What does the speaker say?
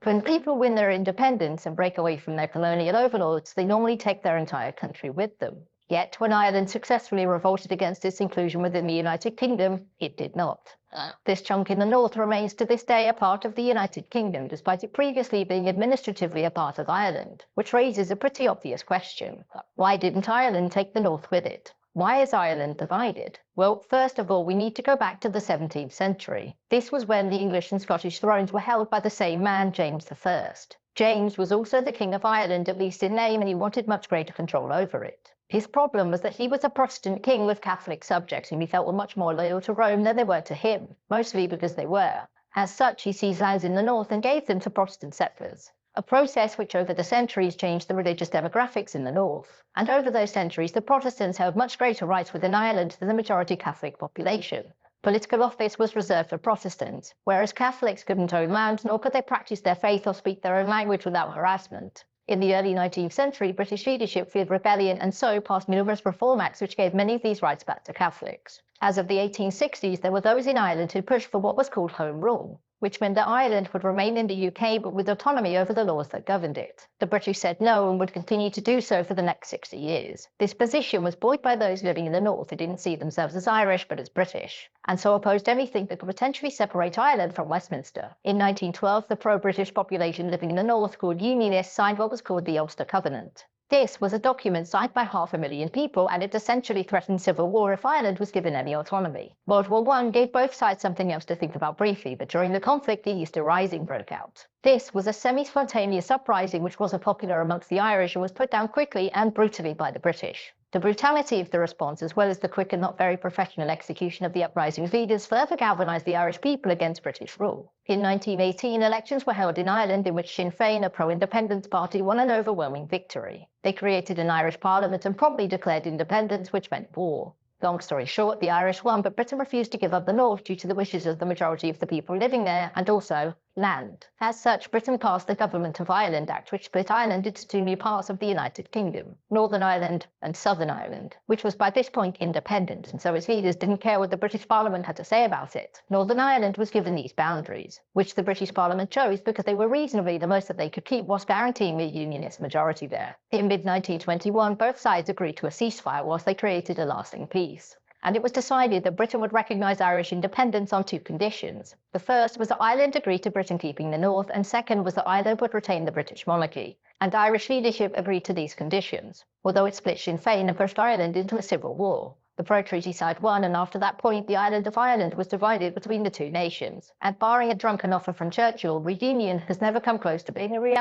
When people win their independence and break away from their colonial overlords, they normally take their entire country with them. Yet, when Ireland successfully revolted against its inclusion within the United Kingdom, it did not. This chunk in the north remains to this day a part of the United Kingdom, despite it previously being administratively a part of Ireland, which raises a pretty obvious question. Why didn't Ireland take the north with it? Why is Ireland divided? Well, first of all, we need to go back to the 17th century. This was when the English and Scottish thrones were held by the same man, James I. James was also the King of Ireland, at least in name, and he wanted much greater control over it. His problem was that he was a Protestant king with Catholic subjects whom he felt were much more loyal to Rome than they were to him, mostly because they were. As such, he seized lands in the north and gave them to Protestant settlers, a process which over the centuries changed the religious demographics in the north. And over those centuries, the Protestants held much greater rights within Ireland than the majority Catholic population. Political office was reserved for Protestants, whereas Catholics couldn't own land, nor could they practice their faith or speak their own language without harassment. In the early 19th century, British leadership feared rebellion and so passed numerous reform acts which gave many of these rights back to Catholics. As of the 1860s, there were those in Ireland who pushed for what was called Home Rule, which meant that Ireland would remain in the UK but with autonomy over the laws that governed it. The British said no and would continue to do so for the next 60 years. This position was buoyed by those living in the north who didn't see themselves as Irish but as British, and so opposed anything that could potentially separate Ireland from Westminster. In 1912, the pro-British population living in the north, called Unionists, signed what was called the Ulster Covenant. This was a document signed by 500,000 people, and it essentially threatened civil war if Ireland was given any autonomy. World War I gave both sides something else to think about briefly, but during the conflict, the Easter Rising broke out. This was a semi-spontaneous uprising which wasn't popular amongst the Irish and was put down quickly and brutally by the British. The brutality of the response, as well as the quick and not very professional execution of the uprising's leaders, further galvanised the Irish people against British rule. In 1918, elections were held in Ireland in which Sinn Féin, a pro-independence party, won an overwhelming victory. They created an Irish parliament and promptly declared independence, which meant war. Long story short, the Irish won, but Britain refused to give up the north due to the wishes of the majority of the people living there, and also land. As such, Britain passed the Government of Ireland Act, which split Ireland into two new parts of the United Kingdom, Northern Ireland and Southern Ireland, which was by this point independent, and so its leaders didn't care what the British Parliament had to say about it. Northern Ireland was given these boundaries, which the British Parliament chose because they were reasonably the most that they could keep whilst guaranteeing a unionist majority there. In mid-1921, both sides agreed to a ceasefire whilst they created a lasting peace. And it was decided that Britain would recognise Irish independence on two conditions. The first was that Ireland agreed to Britain keeping the north, and second was that Ireland would retain the British monarchy. And Irish leadership agreed to these conditions, although it split Sinn Féin and pushed Ireland into a civil war. The pro-treaty side won, and after that point, the island of Ireland was divided between the two nations. And barring a drunken offer from Churchill, reunion has never come close to being a reality.